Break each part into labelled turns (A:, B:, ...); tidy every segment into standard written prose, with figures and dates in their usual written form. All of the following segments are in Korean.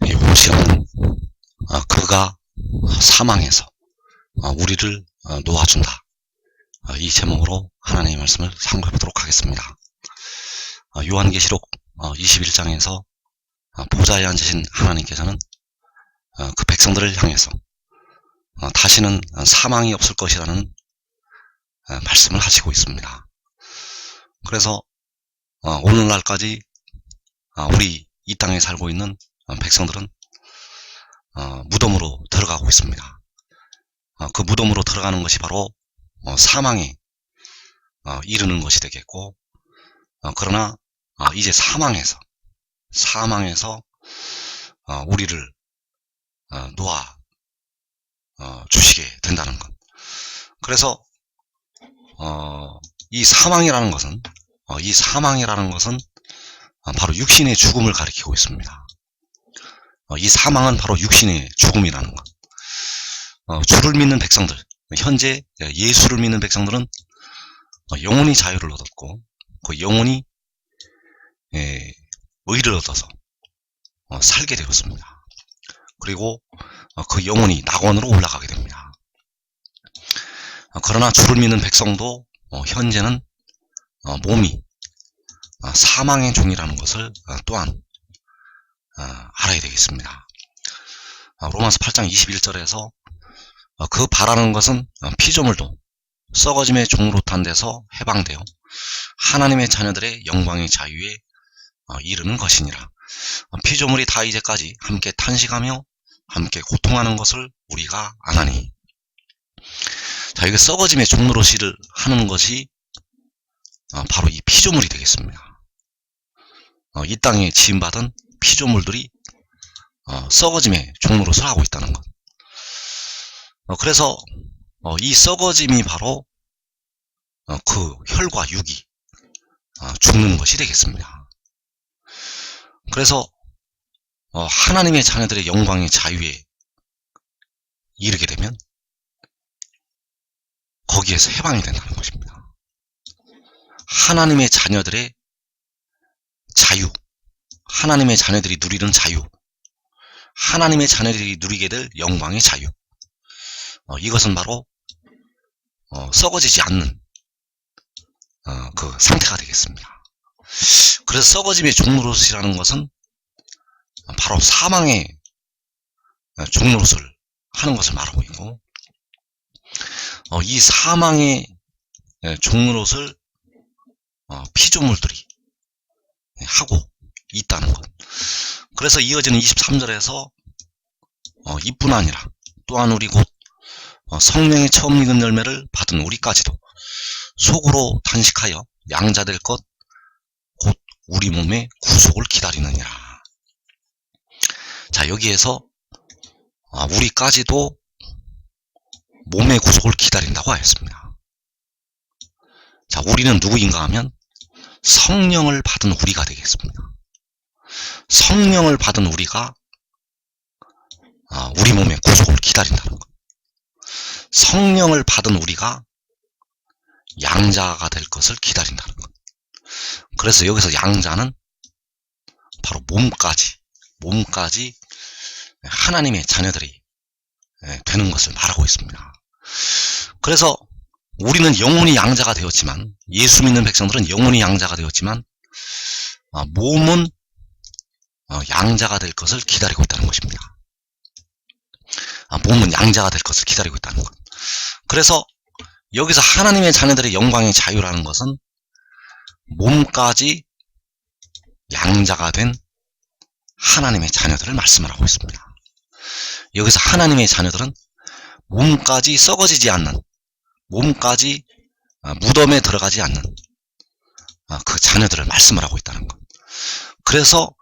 A: 이 오시는 그가 사망해서 우리를 놓아준다. 이 제목으로 하나님의 말씀을 상고해 보도록 하겠습니다. 요한계시록 21장에서 보좌에 앉으신 하나님께서는 그 백성들을 향해서 다시는 사망이 없을 것이라는 말씀을 하시고 있습니다. 그래서 오늘날까지 우리 이 땅에 살고 있는 백성들은 무덤으로 들어가고 있습니다. 그 무덤으로 들어가는 것이 바로 사망에 이르는 것이 되겠고, 그러나 이제 사망해서 우리를 놓아 주시게 된다는 것. 그래서 이 사망이라는 것은 바로 육신의 죽음을 가리키고 있습니다. 이 사망은 바로 육신의 죽음이라는 것. 주를 믿는 백성들, 현재 예수를 믿는 백성들은 영원히 자유를 얻었고, 그 영원히 의를 얻어서 살게 되었습니다. 그리고 그 영혼이 낙원으로 올라가게 됩니다. 그러나 주를 믿는 백성도 현재는 몸이 사망의 종이라는 것을 또한 알아야 되겠습니다. 로마서 8장 21절에서 그 바라는 것은 피조물도 썩어짐의 종으로 탄 데서 해방되어 하나님의 자녀들의 영광의 자유에 이르는 것이니라. 피조물이 다 이제까지 함께 탄식하며 함께 고통하는 것을 우리가 아나니. 자, 이게 썩어짐의 종노릇을 하는 것이 바로 이 피조물이 되겠습니다. 이 땅에 지음받은 피조물들이 썩어짐의 종노릇을 하고 있다는 것. 그래서 이 썩어짐이 바로 그 혈과 육이 죽는 것이 되겠습니다. 그래서 하나님의 자녀들의 영광의 자유에 이르게 되면 거기에서 해방이 된다는 것입니다. 하나님의 자녀들의 자유, 하나님의 자녀들이 누리는 자유, 하나님의 자녀들이 누리게 될 영광의 자유, 이것은 바로 썩어지지 않는 그 상태가 되겠습니다. 그래서 썩어짐의 종노릇이라는 것은 바로 사망의 종노릇을 하는 것을 말하고 있고, 이 사망의 종노릇을 피조물들이 하고 있다는 것. 그래서 이어지는 23절에서 이뿐 아니라 또한 우리 곧 성령의 처음 익은 열매를 받은 우리까지도 속으로 탄식하여 양자될 것 곧 우리 몸의 구속을 기다리느니라. 자, 여기에서 우리까지도 몸의 구속을 기다린다고 하였습니다. 자, 우리는 누구인가 하면 성령을 받은 우리가 되겠습니다. 성령을 받은 우리가 우리 몸의 구속을 기다린다는 것. 성령을 받은 우리가 양자가 될 것을 기다린다는 것. 그래서 여기서 양자는 바로 몸까지 하나님의 자녀들이 되는 것을 말하고 있습니다. 그래서 우리는 영혼이 양자가 되었지만, 예수 믿는 백성들은 영혼이 양자가 되었지만 몸은 양자가 될 것을 기다리고 있다는 것입니다. 몸은 양자가 될 것을 기다리고 있다는 것. 그래서 여기서 하나님의 자녀들의 영광의 자유라는 것은 몸까지 양자가 된 하나님의 자녀들을 말씀을 하고 있습니다. 여기서 하나님의 자녀들은 몸까지 썩어지지 않는, 몸까지 무덤에 들어가지 않는 그 자녀들을 말씀을 하고 있다는 것. 그래서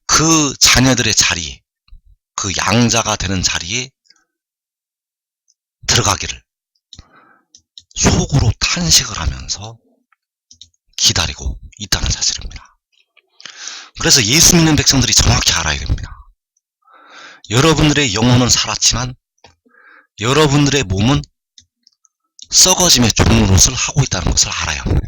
A: 그 자녀들의 자리에, 그 양자가 되는 자리에 들어가기를 속으로 탄식을 하면서 기다리고 있다는 사실입니다. 그래서 예수 믿는 백성들이 정확히 알아야 됩니다. 여러분들의 영혼은 살았지만 여러분들의 몸은 썩어짐의 종노릇을 하고 있다는 것을 알아야 합니다.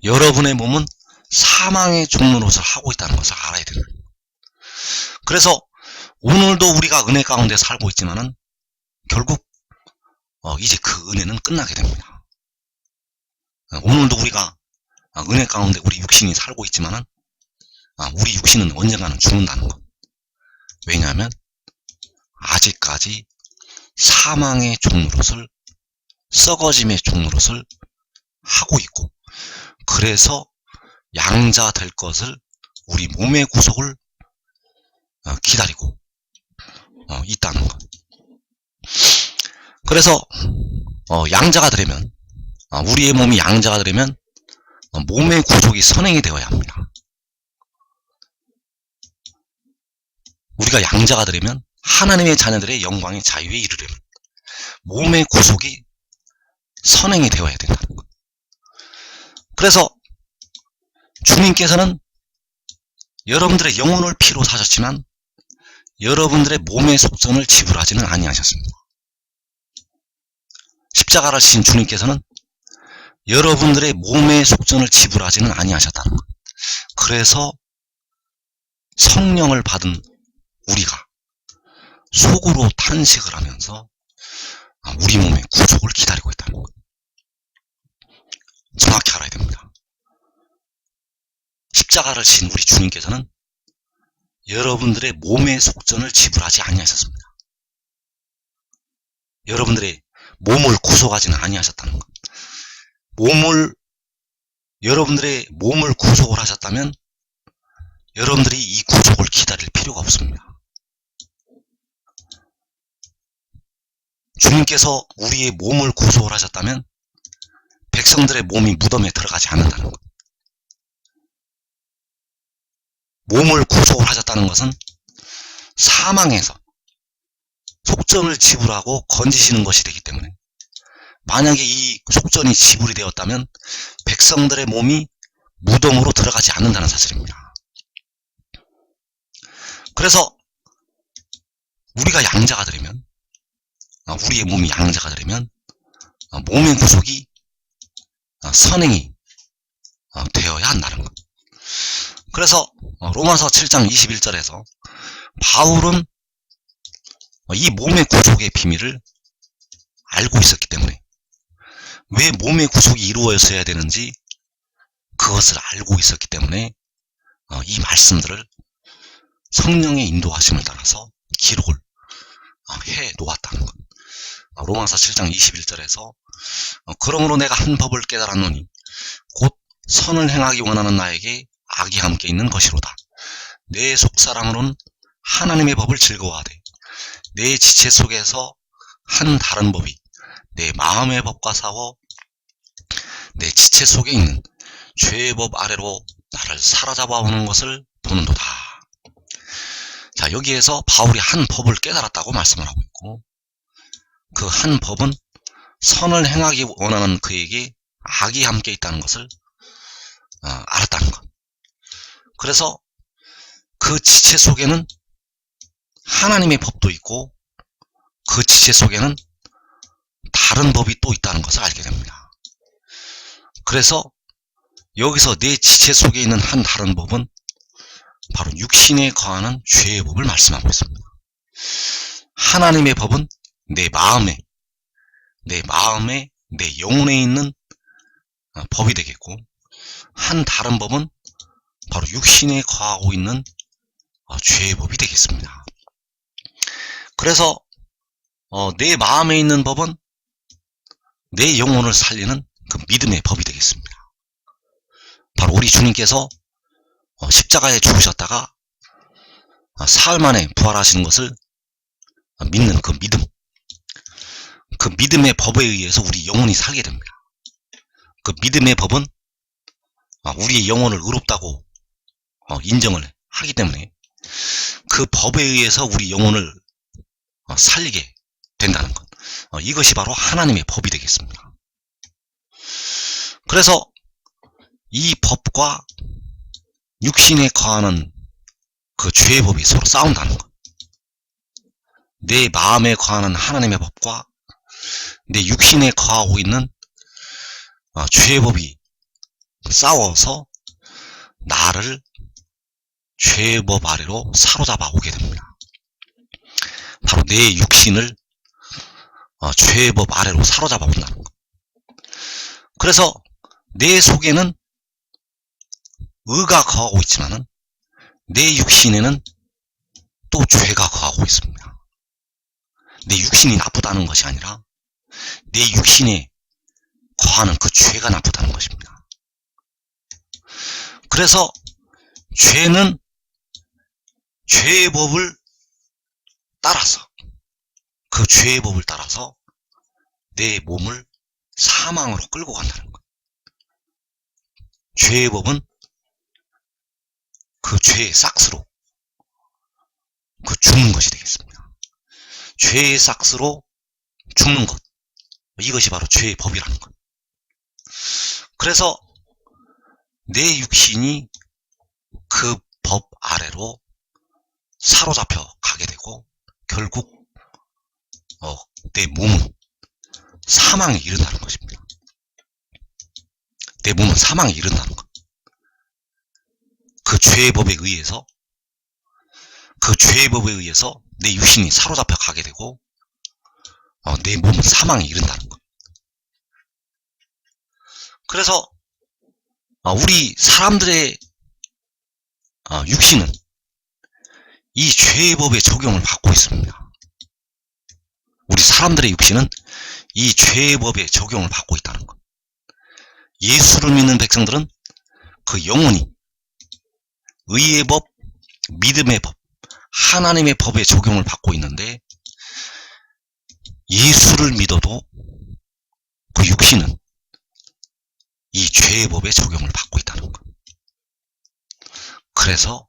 A: 여러분의 몸은 사망의 종노릇을 하고 있다는 것을 알아야 됩니다. 그래서 오늘도 우리가 은혜 가운데 살고 있지만은 결국 이제 그 은혜는 끝나게 됩니다. 오늘도 우리가 은혜 가운데 우리 육신이 살고 있지만은 우리 육신은 언젠가는 죽는다는 것. 왜냐하면 아직까지 사망의 종노릇을, 썩어짐의 종노릇을 하고 있고, 그래서 양자 될 것을, 우리 몸의 구속을 기다리고 있다는 것. 그래서 양자가 되려면, 우리의 몸이 양자가 되려면 몸의 구속이 선행이 되어야 합니다. 우리가 양자가 되려면, 하나님의 자녀들의 영광의 자유에 이르려면 몸의 구속이 선행이 되어야 된다는 것. 그래서 주님께서는 여러분들의 영혼을 피로 사셨지만 여러분들의 몸의 속전을 지불하지는 아니하셨습니다. 십자가를 지신 주님께서는 여러분들의 몸의 속전을 지불하지는 아니하셨다는 것. 그래서 성령을 받은 우리가 속으로 탄식을 하면서 우리 몸의 구속을 기다리고 있다는 것. 정확히 알아야 됩니다. 십자가를 지신 우리 주님께서는 여러분들의 몸의 속전을 지불하지 아니하셨습니다. 여러분들의 몸을 구속하지는 아니하셨다는 것. 여러분들의 몸을 구속을 하셨다면 여러분들이 이 구속을 기다릴 필요가 없습니다. 주님께서 우리의 몸을 구속을 하셨다면 백성들의 몸이 무덤에 들어가지 않는다는 것. 몸을 구속을 하셨다는 것은 사망에서 속전을 지불하고 건지시는 것이 되기 때문에, 만약에 이 속전이 지불이 되었다면 백성들의 몸이 무덤으로 들어가지 않는다는 사실입니다. 그래서 우리가 양자가 되려면, 우리의 몸이 양자가 되려면 몸의 구속이 선행이 되어야 한다는 것. 그래서 로마서 7장 21절에서 바울은 이 몸의 구속의 비밀을 알고 있었기 때문에, 왜 몸의 구속이 이루어져야 되는지 그것을 알고 있었기 때문에 이 말씀들을 성령의 인도하심을 따라서 기록을 해 놓았다는 것. 로마서 7장 21절에서 그러므로 내가 한 법을 깨달았노니 곧 선을 행하기 원하는 나에게 악이 함께 있는 것이로다. 내 속사람으로는 하나님의 법을 즐거워하되 내 지체 속에서 한 다른 법이 내 마음의 법과 싸워 내 지체 속에 있는 죄의 법 아래로 나를 사로잡아 오는 것을 보는도다. 자, 여기에서 바울이 한 법을 깨달았다고 말씀을 하고 있고, 그 한 법은 선을 행하기 원하는 그에게 악이 함께 있다는 것을 알았다는 것. 그래서 그 지체 속에는 하나님의 법도 있고 그 지체 속에는 다른 법이 또 있다는 것을 알게 됩니다. 그래서 여기서 내 지체 속에 있는 한 다른 법은 바로 육신에 거하는 죄의 법을 말씀하고 있습니다. 하나님의 법은 내 마음에, 내 영혼에 있는 법이 되겠고, 한 다른 법은 바로 육신에 거하고 있는 죄의 법이 되겠습니다. 그래서 내 마음에 있는 법은 내 영혼을 살리는 그 믿음의 법이 되겠습니다. 바로 우리 주님께서 십자가에 죽으셨다가 사흘 만에 부활하시는 것을 믿는 그 믿음, 그 믿음의 법에 의해서 우리 영혼이 살게 됩니다. 그 믿음의 법은 우리의 영혼을 의롭다고 인정을 하기 때문에 그 법에 의해서 우리 영혼을 살리게 된다는 것. 이것이 바로 하나님의 법이 되겠습니다. 그래서 이 법과 육신에 거하는 그 죄의 법이 서로 싸운다는 것. 내 마음에 거하는 하나님의 법과 내 육신에 거하고 있는 죄의 법이 싸워서 나를 죄의 법 아래로 사로잡아 오게 됩니다. 바로 내 육신을 죄의 법 아래로 사로잡아 온다는 것. 그래서 내 속에는 의가 거하고 있지만은 내 육신에는 또 죄가 거하고 있습니다. 내 육신이 나쁘다는 것이 아니라 내 육신에 거하는 그 죄가 나쁘다는 것입니다. 그래서 죄는 죄의 법을 따라서, 그 죄의 법을 따라서 내 몸을 사망으로 끌고 간다는 것. 죄의 법은 그 죄의 싹스로 그 죽는 것이 되겠습니다. 죄의 싹스로 죽는 것, 이것이 바로 죄의 법이라는 것. 그래서 내 육신이 그 법 아래로 사로잡혀 가게 되고 결국 내 몸은 사망에 이른다는 것입니다. 내 몸은 사망에 이른다는 것. 그 죄의 법에 의해서 내 육신이 사로잡혀 가게 되고 내 몸은 사망에 이른다는 것. 그래서 우리 사람들의 육신은 이 죄의 법의 적용을 받고 있습니다. 우리 사람들의 육신은 이 죄의 법의 적용을 받고 있다는 것. 예수를 믿는 백성들은 그 영혼이 의의 법, 믿음의 법, 하나님의 법의 적용을 받고 있는데 예수를 믿어도 그 육신은 이 죄의 법의 적용을 받고 있다는 것. 그래서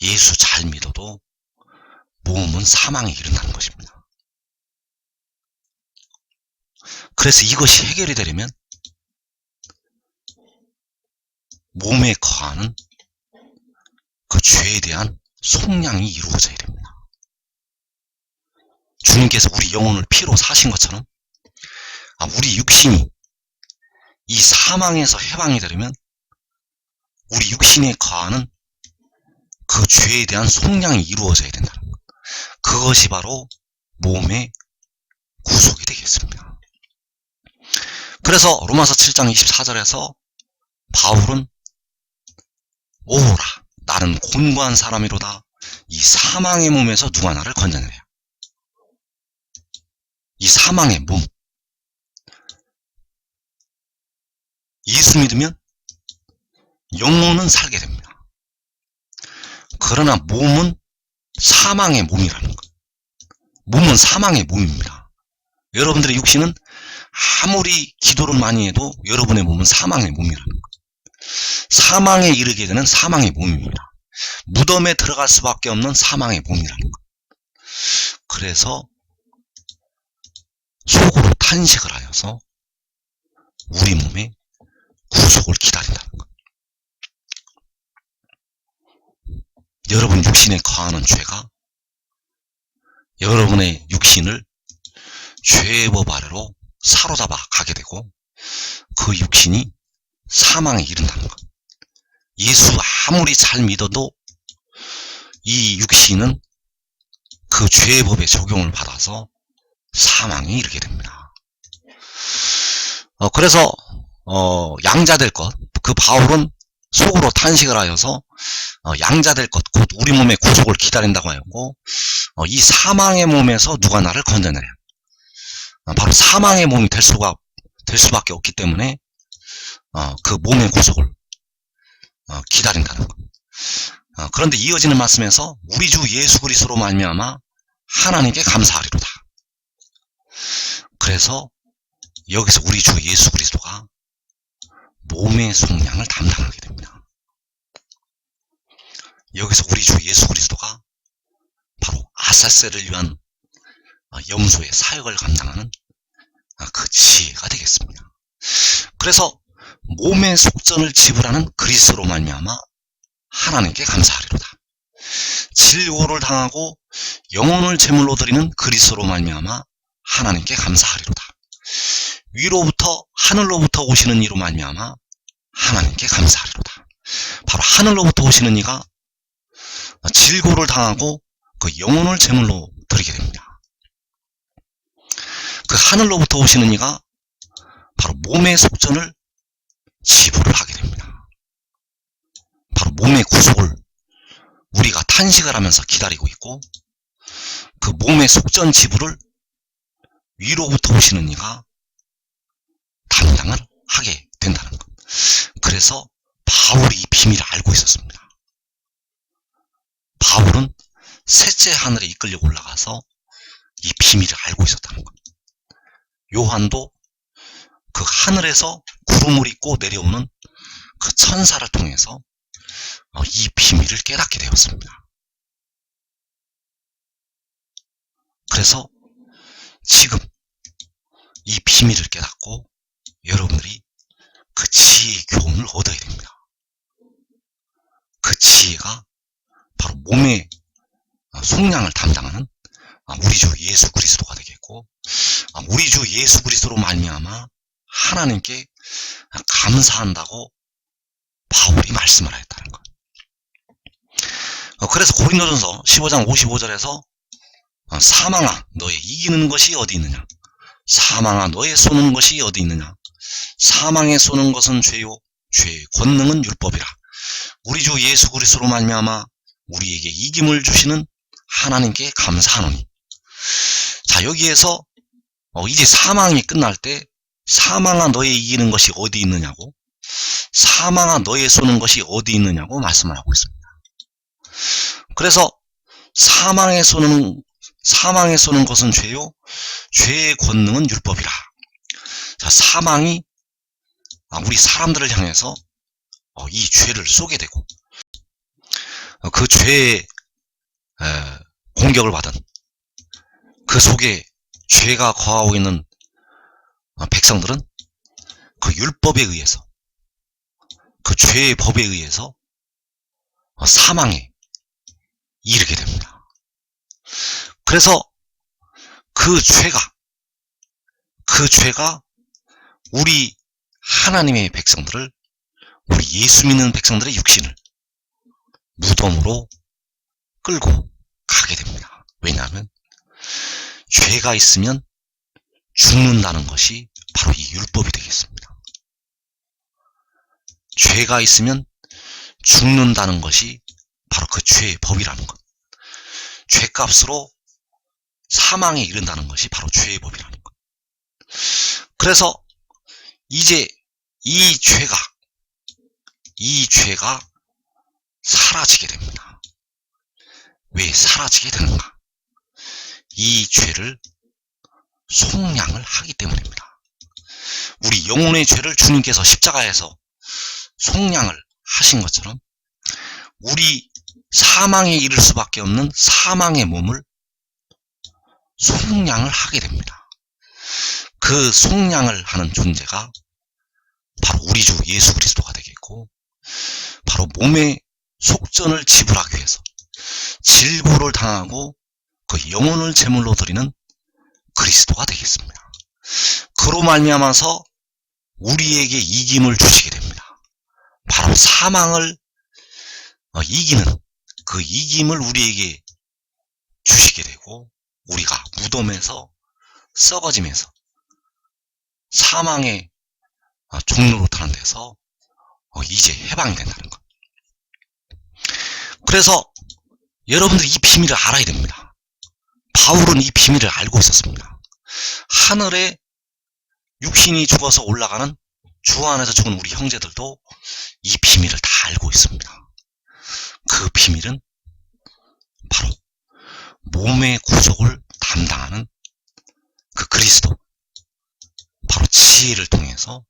A: 예수 잘 믿어도 몸은 사망에 이른다는 것입니다. 그래서 이것이 해결이 되려면 몸에 거하는 그 죄에 대한 속량이 이루어져야 됩니다. 주님께서 우리 영혼을 피로 사신 것처럼 우리 육신이 이 사망에서 해방이 되려면 우리 육신에 거하는 그 죄에 대한 속량이 이루어져야 된다는 것. 그것이 바로 몸의 구속이 되겠습니다. 그래서 로마서 7장 24절에서 바울은 오라, 나는 곤고한 사람이로다. 이 사망의 몸에서 누가 나를 건져내랴. 이 사망의 몸, 예수 믿으면 영혼은 살게 됩니다. 그러나 몸은 사망의 몸이라는 것. 몸은 사망의 몸입니다. 여러분들의 육신은 아무리 기도를 많이 해도 여러분의 몸은 사망의 몸이라는 것. 사망에 이르게 되는 사망의 몸입니다. 무덤에 들어갈 수밖에 없는 사망의 몸이라는 것. 그래서 속으로 탄식을 하여서 우리 몸의 구속을 기다린다는 것. 여러분 육신에 거하는 죄가 여러분의 육신을 죄의 법 아래로 사로잡아 가게 되고 그 육신이 사망에 이른다는 것. 예수 아무리 잘 믿어도 이 육신은 그 죄의 법의 적용을 받아서 사망에 이르게 됩니다. 그래서 양자될 것, 그 바울은 속으로 탄식을 하여서 양자될 것, 곧 우리 몸의 구속을 기다린다고 하였고 이 사망의 몸에서 누가 나를 건져내랴. 바로 사망의 몸이 될 수밖에 없기 때문에 그 몸의 구속을 기다린다는 것. 그런데 이어지는 말씀에서 우리 주 예수 그리스도로 말미암아 하나님께 감사하리로다. 그래서 여기서 우리 주 예수 그리스도가 몸의 속량을 담당하게 됩니다. 여기서 우리 주 예수 그리스도가 바로 아사셀을 위한 염소의 사역을 감당하는 그 지혜가 되겠습니다. 그래서 몸의 속전을 지불하는 그리스도로 말미암아 하나님께 감사하리로다. 질고를 당하고 영혼을 제물로 드리는 그리스도로 말미암아 하나님께 감사하리로다. 위로부터 하늘로부터 오시는 이로 말미암아 하나님께 감사하리로다. 바로 하늘로부터 오시는 이가 질고를 당하고 그 영혼을 제물로 드리게 됩니다. 그 하늘로부터 오시는 이가 바로 몸의 속전을 지불을 하게 됩니다. 바로 몸의 구속을 우리가 탄식을 하면서 기다리고 있고, 그 몸의 속전 지불을 위로부터 오시는 이가 담당을 하게 된다는 것. 그래서 바울이 이 비밀을 알고 있었습니다. 바울은 셋째 하늘에 이끌려 올라가서 이 비밀을 알고 있었다는 것. 요한도 그 하늘에서 구름을 입고 내려오는 그 천사를 통해서 이 비밀을 깨닫게 되었습니다. 그래서 지금 이 비밀을 깨닫고 여러분들이 그 지혜의 교훈을 얻어야 됩니다. 그 지혜가 바로 몸의 속량을 담당하는 우리 주 예수 그리스도가 되겠고, 우리 주 예수 그리스도로 말미암아 하나님께 감사한다고 바울이 말씀을 하였다는 것. 그래서 고린도전서 15장 55절에서 사망아 너의 이기는 것이 어디 있느냐, 사망아 너의 쏘는 것이 어디 있느냐, 사망에 쏘는 것은 죄요 죄의 권능은 율법이라. 우리 주 예수 그리스도로 말미암아 우리에게 이김을 주시는 하나님께 감사하노니. 자, 여기에서 이제 사망이 끝날 때 사망아 너의 이기는 것이 어디 있느냐고, 사망아 너의 쏘는 것이 어디 있느냐고 말씀을 하고 있습니다. 그래서 사망에 쏘는 것은 죄요 죄의 권능은 율법이라. 자, 사망이 우리 사람들을 향해서 이 죄를 쏘게 되고, 그 죄에 공격을 받은 그 속에 죄가 거하고 있는 백성들은 그 율법에 의해서, 그 죄의 법에 의해서 사망에 이르게 됩니다. 그래서 그 죄가 우리 하나님의 백성들을, 우리 예수 믿는 백성들의 육신을 무덤으로 끌고 가게 됩니다. 왜냐하면 죄가 있으면 죽는다는 것이 바로 이 율법이 되겠습니다. 죄가 있으면 죽는다는 것이 바로 그 죄의 법이라는 것. 죄값으로 사망에 이른다는 것이 바로 죄의 법이라는 것. 그래서 이제 이 죄가 사라지게 됩니다. 왜 사라지게 되는가? 이 죄를 속량을 하기 때문입니다. 우리 영혼의 죄를 주님께서 십자가에서 속량을 하신 것처럼 우리 사망에 이를 수밖에 없는 사망의 몸을 속량을 하게 됩니다. 그 속량을 하는 존재가 바로 우리 주 예수 그리스도가 되겠고, 바로 몸의 속전을 지불하기 위해서 질고를 당하고 그 영혼을 제물로 드리는 그리스도가 되겠습니다. 그로 말미암아서 우리에게 이김을 주시게 됩니다. 바로 사망을 이기는 그 이김을 우리에게 주시게 되고, 우리가 무덤에서 썩어지면서 사망의 종로로 타는 데서 이제 해방이 된다는 것. 그래서 여러분들이 이 비밀을 알아야 됩니다. 바울은 이 비밀을 알고 있었습니다. 하늘에 육신이 죽어서 올라가는 주 안에서 죽은 우리 형제들도 이 비밀을 다 알고 있습니다. 그 비밀은 바로 몸의 구속을 담당하는 그 그리스도, 바로 지혜를 통해서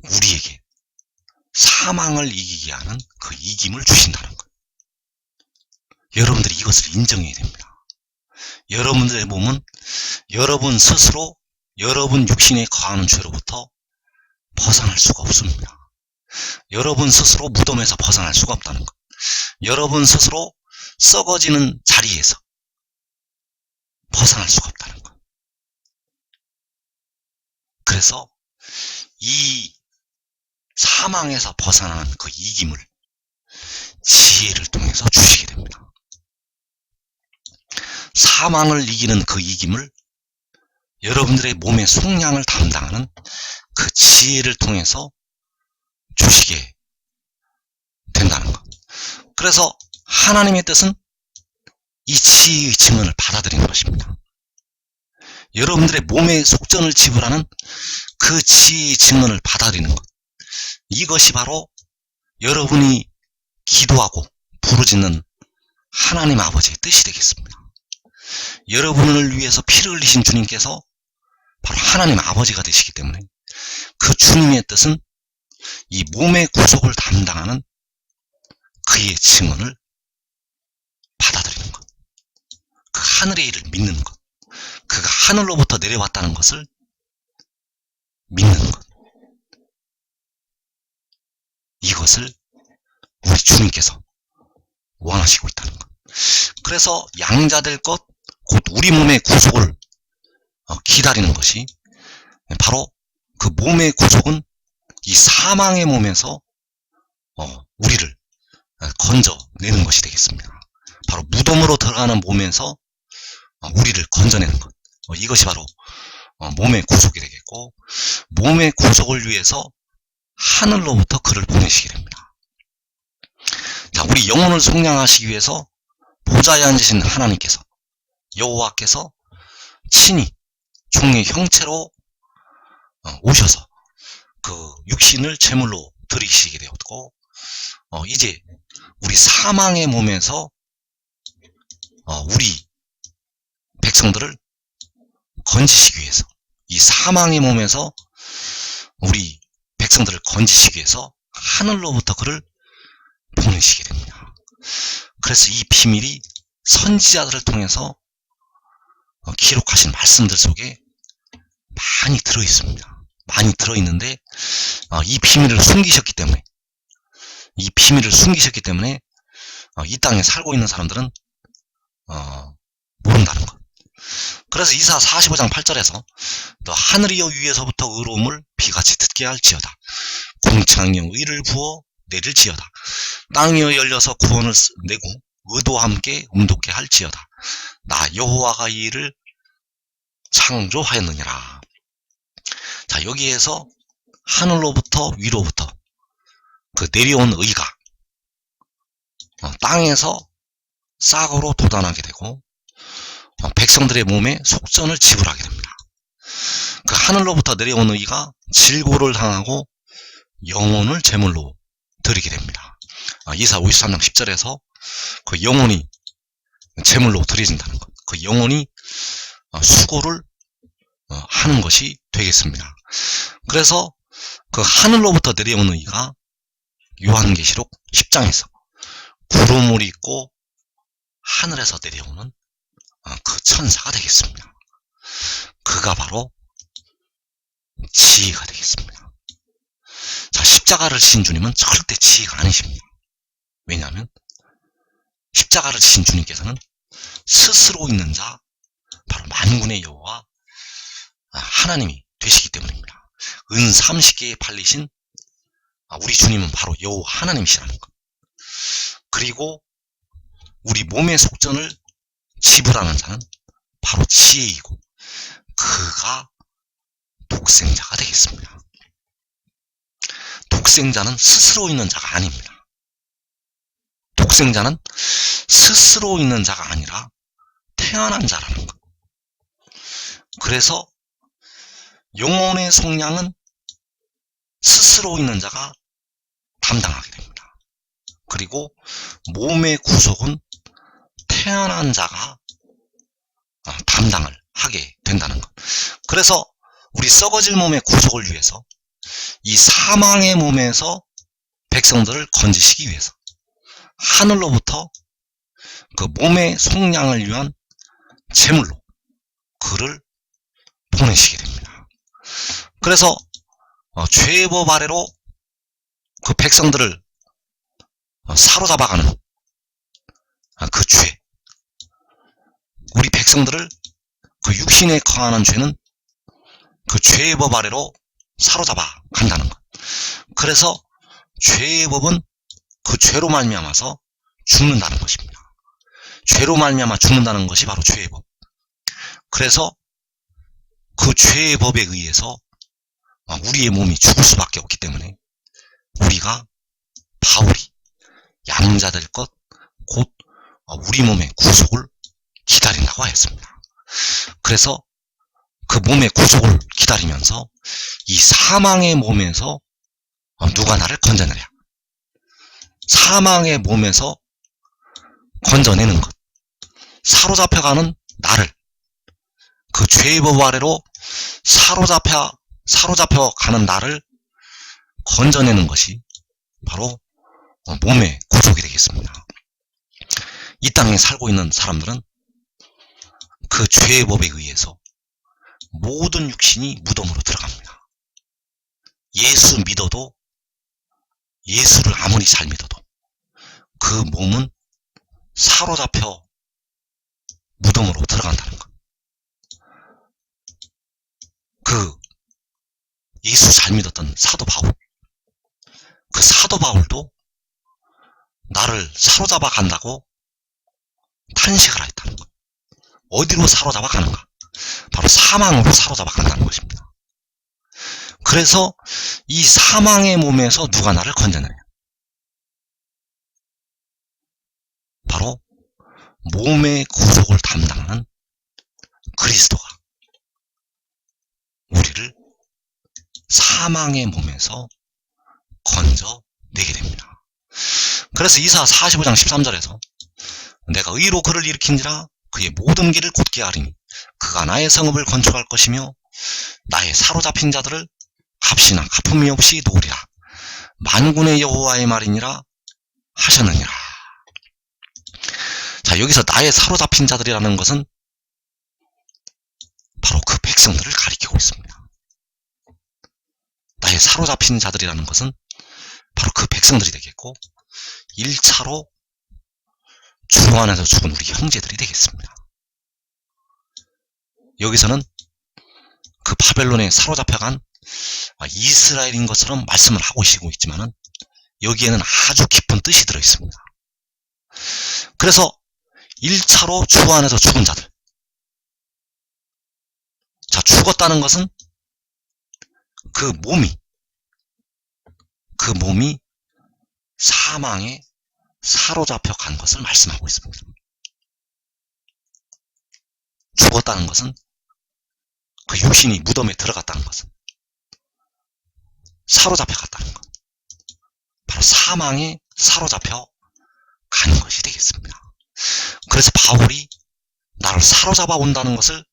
A: 우리에게 사망을 이기게 하는 그 이김을 주신다는 것. 여러분들이 이것을 인정해야 됩니다. 여러분들의 몸은 여러분 스스로 여러분 육신에 거하는 죄로부터 벗어날 수가 없습니다. 여러분 스스로 무덤에서 벗어날 수가 없다는 것. 여러분 스스로 썩어지는 자리에서 벗어날 수가 없다는 것. 그래서 이 사망에서 벗어나는 그 이김을 지혜를 통해서 주시게 됩니다. 사망을 이기는 그 이김을 여러분들의 몸의 속량을 담당하는 그 지혜를 통해서 주시게 된다는 것. 그래서 하나님의 뜻은 이 지혜의 증언을 받아들이는 것입니다. 여러분들의 몸의 속전을 지불하는 그 지혜의 증언을 받아들이는 것. 이것이 바로 여러분이 기도하고 부르짖는 하나님 아버지의 뜻이 되겠습니다. 여러분을 위해서 피를 흘리신 주님께서 바로 하나님 아버지가 되시기 때문에 그 주님의 뜻은 이 몸의 구속을 담당하는 그의 증언을 받아들이는 것. 그 하늘의 일을 믿는 것. 그가 하늘로부터 내려왔다는 것을 믿는 것. 이것을 우리 주님께서 원하시고 있다는 것. 그래서 양자될 것, 곧 우리 몸의 구속을 기다리는 것이 바로 그 몸의 구속은 이 사망의 몸에서 우리를 건져내는 것이 되겠습니다. 바로 무덤으로 들어가는 몸에서 우리를 건져내는 것. 이것이 바로 몸의 구속이 되겠고, 몸의 구속을 위해서 하늘로부터 그를 보내시게 됩니다. 자, 우리 영혼을 속량하시기 위해서 보좌에 앉으신 하나님께서, 여호와께서 친히 종의 형체로 오셔서 그 육신을 제물로 드리시게 되었고, 이제 우리 사망의 몸에서 우리 백성들을 건지시기 위해서, 이 사망의 몸에서 우리 백성들을 건지시기 위해서 하늘로부터 그를 보내시게 됩니다. 그래서 이 비밀이 선지자들을 통해서 기록하신 말씀들 속에 많이 들어있습니다. 많이 들어있는데 이 비밀을 숨기셨기 때문에, 이 땅에 살고 있는 사람들은 모른다는 것. 그래서 이사 45장 8절에서 너 하늘이여 위에서부터 의로움을 비같이 듣게 할지어다. 궁창여 의를 부어 내릴지어다. 땅이여 열려서 구원을 내고 의도와 함께 음독게 할지어다. 나 여호와가 이 일을 창조하였느니라. 자, 여기에서 하늘로부터 위로부터 그 내려온 의가 땅에서 싹으로 돋아나게 되고 백성들의 몸에 속전을 지불하게 됩니다. 그 하늘로부터 내려온 의가 질고를 당하고 영혼을 제물로 드리게 됩니다. 이사 53장 10절에서 그 영혼이 제물로 드려진다는 것, 그 영혼이 수고를 하는 것이 되겠습니다. 그래서 그 하늘로부터 내려온 의가 요한계시록 10장에서 구름을 입고 하늘에서 내려오는 그 천사가 되겠습니다. 그가 바로 지혜가 되겠습니다. 자, 십자가를 지신 주님은 절대 지혜가 아니십니다. 왜냐하면 십자가를 지신 주님께서는 스스로 있는 자, 바로 만군의 여호와 하나님이 되시기 때문입니다. 은 30개에 팔리신 우리 주님은 바로 여호와 하나님이시라는 것. 그리고 우리 몸의 속전을 지불하는 자는 바로 지혜이고, 그가 독생자가 되겠습니다. 독생자는 스스로 있는 자가 아닙니다. 독생자는 스스로 있는 자가 아니라 태어난 자라는 것. 그래서 영혼의 속량은 스스로 있는 자가 담당하게 됩니다. 그리고 몸의 구속은 태어난 자가 담당을 하게 된다는 것. 그래서 우리 썩어질 몸의 구속을 위해서 이 사망의 몸에서 백성들을 건지시기 위해서 하늘로부터 그 몸의 속량을 위한 제물로 그를 보내시게 됩니다. 그래서 죄의 법 아래로 그 백성들을 사로잡아가는 그 죄, 우리 백성들을 그 육신에 거하는 죄는 그 죄의 법 아래로 사로잡아 간다는 것. 그래서 죄의 법은 그 죄로 말미암아서 죽는다는 것입니다. 죄로 말미암아 죽는다는 것이 바로 죄의 법. 그래서 그 죄의 법에 의해서 우리의 몸이 죽을 수밖에 없기 때문에 우리가 바울이 양자될 것 곧 우리 몸의 구속을 기다린다고 하였습니다. 그래서 그 몸의 구속을 기다리면서 이 사망의 몸에서 누가 나를 건져내랴. 사망의 몸에서 건져내는 것. 사로잡혀가는 나를, 그 죄의 법 아래로 사로잡혀가는 나를 건져내는 것이 바로 몸의 구속이 되겠습니다. 이 땅에 살고 있는 사람들은 그 죄의 법에 의해서 모든 육신이 무덤으로 들어갑니다. 예수 믿어도, 예수를 아무리 잘 믿어도 그 몸은 사로잡혀 무덤으로 들어간다는 것. 그 예수 잘 믿었던 사도 바울, 그 사도 바울도 나를 사로잡아 간다고 탄식을 했다는 것. 어디로 사로잡아 가는가? 바로 사망으로 사로잡아 간다는 것입니다. 그래서 이 사망의 몸에서 누가 나를 건져내냐? 바로 몸의 구속을 담당하는 그리스도가 우리를 사망의 몸에서 건져내게 됩니다. 그래서 이사 45장 13절에서 내가 의로 그를 일으킨지라 그의 모든 길을 곧게 하리니 그가 나의 성읍을 건축할 것이며 나의 사로잡힌 자들을 값이나 갚음이 없이 놓으리라. 만군의 여호와의 말이니라 하셨느니라. 자, 여기서 나의 사로잡힌 자들이라는 것은 바로 그 백성들을 가리키고 있습니다. 나의 사로잡힌 자들이라는 것은 바로 그 백성들이 되겠고 1차로 주 안에서 죽은 우리 형제들이 되겠습니다. 여기서는 그 바벨론에 사로잡혀간 이스라엘인 것처럼 말씀을 하고 있지만은 여기에는 아주 깊은 뜻이 들어있습니다. 그래서 1차로 주 안에서 죽은 자들. 자, 죽었다는 것은 그 몸이 사망에 사로잡혀 간 것을 말씀하고 있습니다. 죽었다는 것은 그 육신이 무덤에 들어갔다는 것은 사로잡혀 갔다는 것. 바로 사망에 사로잡혀 가는 것이 되겠습니다. 그래서 바울이 나를 사로잡아 오는 것을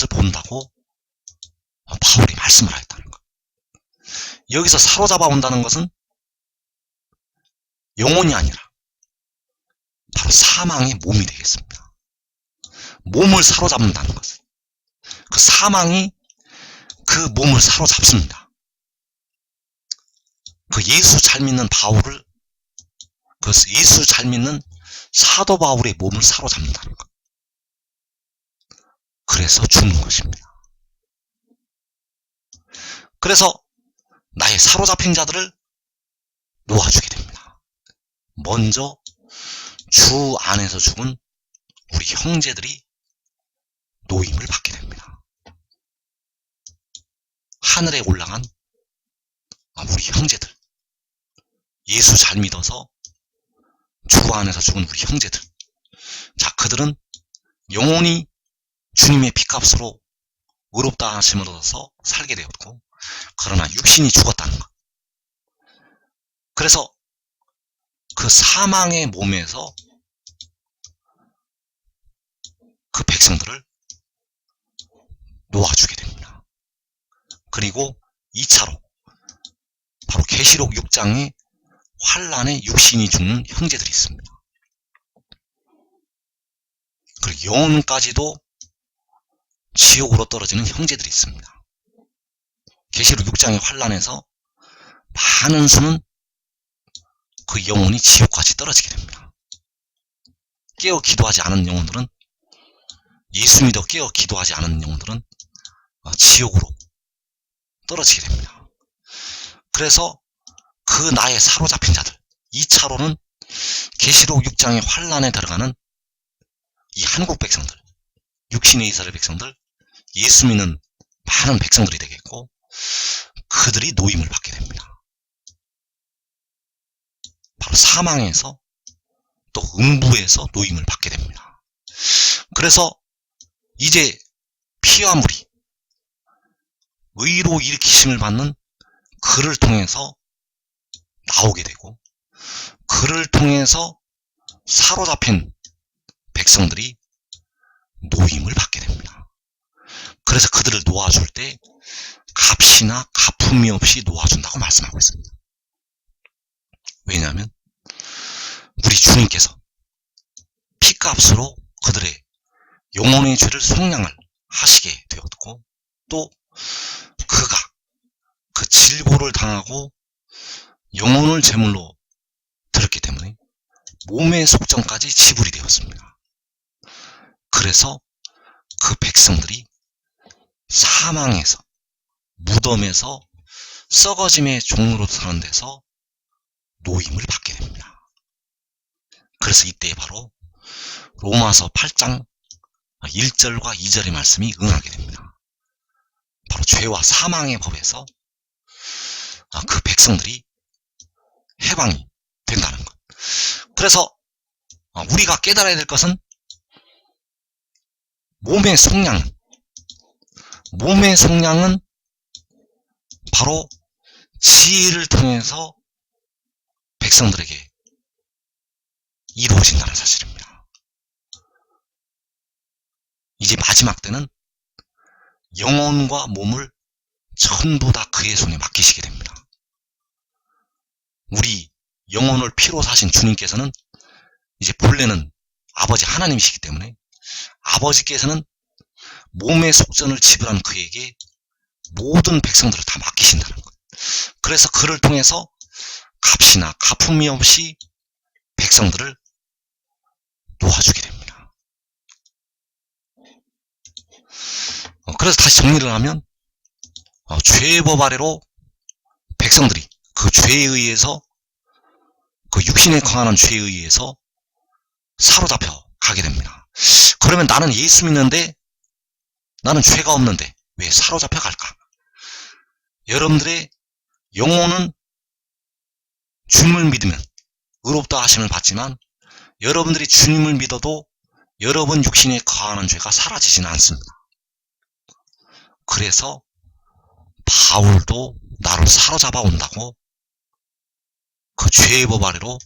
A: 본다고 바울이 말씀을 하였다는 것. 여기서 사로잡아 온다는 것은 영혼이 아니라 바로 사망의 몸이 되겠습니다. 몸을 사로잡는다는 것은 그 사망이 그 몸을 사로잡습니다. 그 예수 잘 믿는 바울을, 그 예수 잘 믿는 사도 바울의 몸을 사로잡는다는 것. 그래서 죽는 것입니다. 그래서 나의 사로잡힌 자들을 놓아주게 됩니다. 먼저 주 안에서 죽은 우리 형제들이 노임을 받게 됩니다. 하늘에 올라간 우리 형제들, 예수 잘 믿어서 주 안에서 죽은 우리 형제들, 자, 그들은 영원히 주님의 피값으로 의롭다 하심을 얻어서 살게 되었고, 그러나 육신이 죽었다는 것. 그래서 그 사망의 몸에서 그 백성들을 놓아주게 됩니다. 그리고 2차로 바로 계시록 6장에 환란에 육신이 죽는 형제들이 있습니다. 그리고 영혼까지도 지옥으로 떨어지는 형제들이 있습니다. 계시록 6장의 환란에서 많은 수는 그 영혼이 지옥까지 떨어지게 됩니다. 깨어 기도하지 않은 영혼들은, 예수 믿어 깨어 기도하지 않은 영혼들은 지옥으로 떨어지게 됩니다. 그래서 그 나에 사로잡힌 자들, 2차로는 계시록 6장의 환란에 들어가는 이 한국 백성들, 육신의 이스라엘 백성들, 예수 믿는 많은 백성들이 되겠고, 그들이 노임을 받게 됩니다. 바로 사망에서 또 음부에서 노임을 받게 됩니다. 그래서 이제 피와 물이 의로 일으키심을 받는 그를 통해서 나오게 되고, 그를 통해서 사로잡힌 백성들이 노임을 받게 됩니다. 그래서 그들을 놓아줄 때 값이나 가품이 없이 놓아준다고 말씀하고 있습니다. 왜냐하면 우리 주님께서 피값으로 그들의 영혼의 죄를 속량을 하시게 되었고, 또 그가 그 질고를 당하고 영혼을 제물로 드렸기 때문에 몸의 속전까지 지불이 되었습니다. 그래서 그 백성들이 사망에서, 무덤에서 썩어짐의 종으로 사는 데서 노임을 받게 됩니다. 그래서 이때 바로 로마서 8장 1절과 2절의 말씀이 응하게 됩니다. 바로 죄와 사망의 법에서 그 백성들이 해방이 된다는 것. 그래서 우리가 깨달아야 될 것은 몸의 속량은 바로 지혜를 통해서 백성들에게 이루어진다는 사실입니다. 이제 마지막 때는 영혼과 몸을 전부 다 그의 손에 맡기시게 됩니다. 우리 영혼을 피로 사신 주님께서는 이제 본래는 아버지 하나님이시기 때문에 아버지께서는 몸의 속전을 지불한 그에게 모든 백성들을 다 맡기신다는 것. 그래서 그를 통해서 값이나 가품이 없이 백성들을 놓아주게 됩니다. 그래서 다시 정리를 하면 죄의 법 아래로 백성들이 그 죄에 의해서, 그 육신에 강한 죄에 의해서 사로잡혀 가게 됩니다. 그러면 나는 예수 믿는데, 나는 죄가 없는데 왜 사로잡혀 갈까? 여러분들의 영혼은 주님을 믿으면 의롭다 하심을 받지만, 여러분들이 주님을 믿어도 여러분 육신에 거하는 죄가 사라지지는 않습니다. 그래서 바울도 나를 사로잡아 온다고, 그 죄의 법 아래로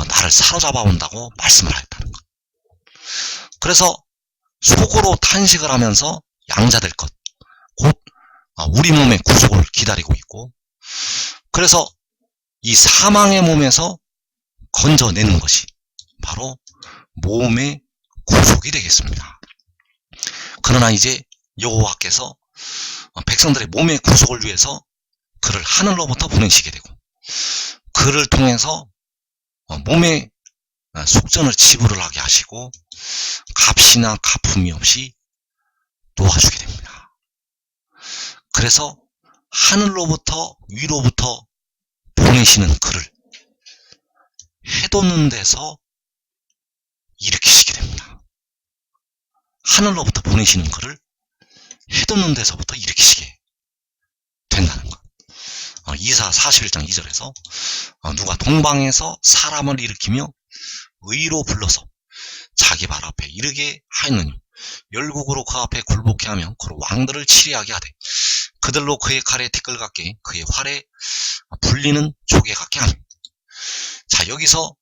A: 나를 사로잡아 온다고 말씀을 하였다는 것. 그래서 속으로 탄식을 하면서 양자될 것, 곧 우리 몸의 구속을 기다리고 있고, 그래서 이 사망의 몸에서 건져내는 것이 바로 몸의 구속이 되겠습니다. 그러나 이제 여호와께서 백성들의 몸의 구속을 위해서 그를 하늘로부터 보내시게 되고, 그를 통해서 몸의 속전을 지불을 하게 하시고 값이나 가품이 없이 놓아주게 됩니다. 그래서 하늘로부터 위로부터 보내시는 그를 해돋는 데서 일으키시게 됩니다. 하늘로부터 보내시는 그를 해돋는 데서부터 일으키시게 된다는 것. 이사 41장 2절에서 누가 동방에서 사람을 일으키며 의로 불러서 자기 발 앞에 이르게 하였느니 열국으로 그 앞에 굴복케 하며 그로 왕들을 치리하게 하되 그들로 그의 칼에 티끌 같게 그의 활에 불리는 조개 같게 하며. 자, 여기서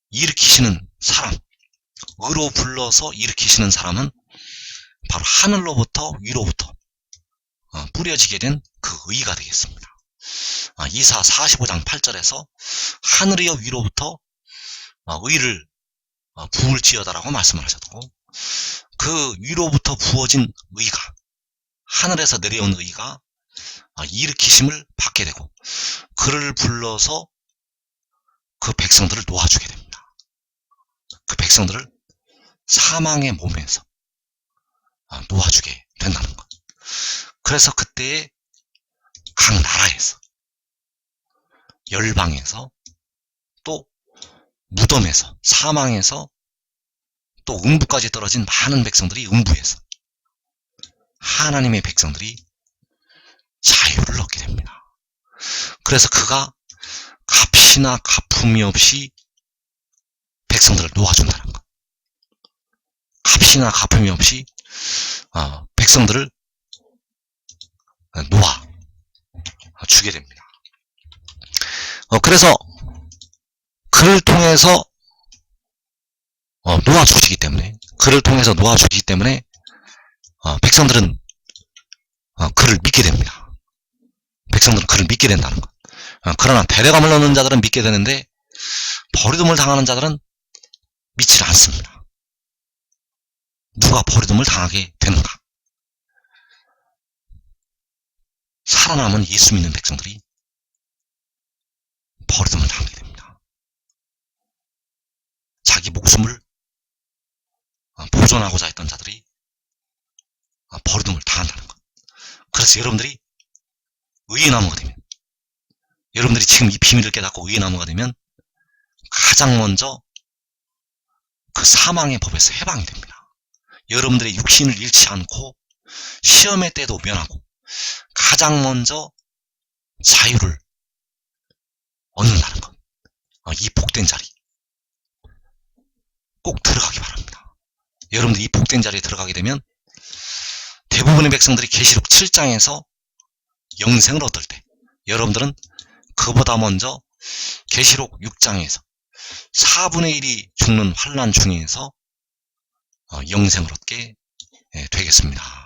A: 일으키시는 사람, 의로 불러서 일으키시는 사람은 바로 하늘로부터 위로부터 뿌려지게 된 그 의가 되겠습니다. 이사 45장 8절에서 하늘이여 위로부터 의를 부을지어다라고 말씀을 하셨고, 그 위로부터 부어진 의가, 하늘에서 내려온 의가 일으키심을 받게 되고 그를 불러서 그 백성들을 놓아주게 됩니다. 그 백성들을 사망의 몸에서 놓아주게 된다는 것. 그래서 그때에 각 나라에서 열방에서, 또 무덤에서, 사망에서, 또 음부까지 떨어진 많은 백성들이 음부에서 하나님의 백성들이 자유를 얻게 됩니다. 그래서 그가 값이나 가품이 없이 백성들을 놓아준다는 것. 값이나 가품이 없이 백성들을 놓아주게 됩니다. 그래서 그를 통해서 놓아주시기 때문에 백성들은 그를 믿게 됩니다. 백성들은 그를 믿게 된다는 것. 그러나 대대감을 얻는 자들은 믿게 되는데 버리둠을 당하는 자들은 믿지 않습니다. 누가 버리둠을 당하게 되는가? 살아남은 예수 믿는 백성들이 버리둠을 당하게 됩니다. 자기 목숨을 보존하고자 했던 자들이 버리둠을 당한다는 것. 그래서 여러분들이 의인나무가 되면, 여러분들이 지금 이 비밀을 깨닫고 의인나무가 되면 가장 먼저 그 사망의 법에서 해방이 됩니다. 여러분들의 육신을 잃지 않고 시험의 때도 면하고 가장 먼저 자유를 얻는다는 것. 이 복된 자리 꼭 들어가기 바랍니다. 여러분들이 이 복된 자리에 들어가게 되면 대부분의 백성들이 계시록 7장에서 영생을 얻을 때, 여러분들은 그보다 먼저 계시록 6장에서 4분의 1이 죽는 환난 중에서 영생을 얻게 되겠습니다.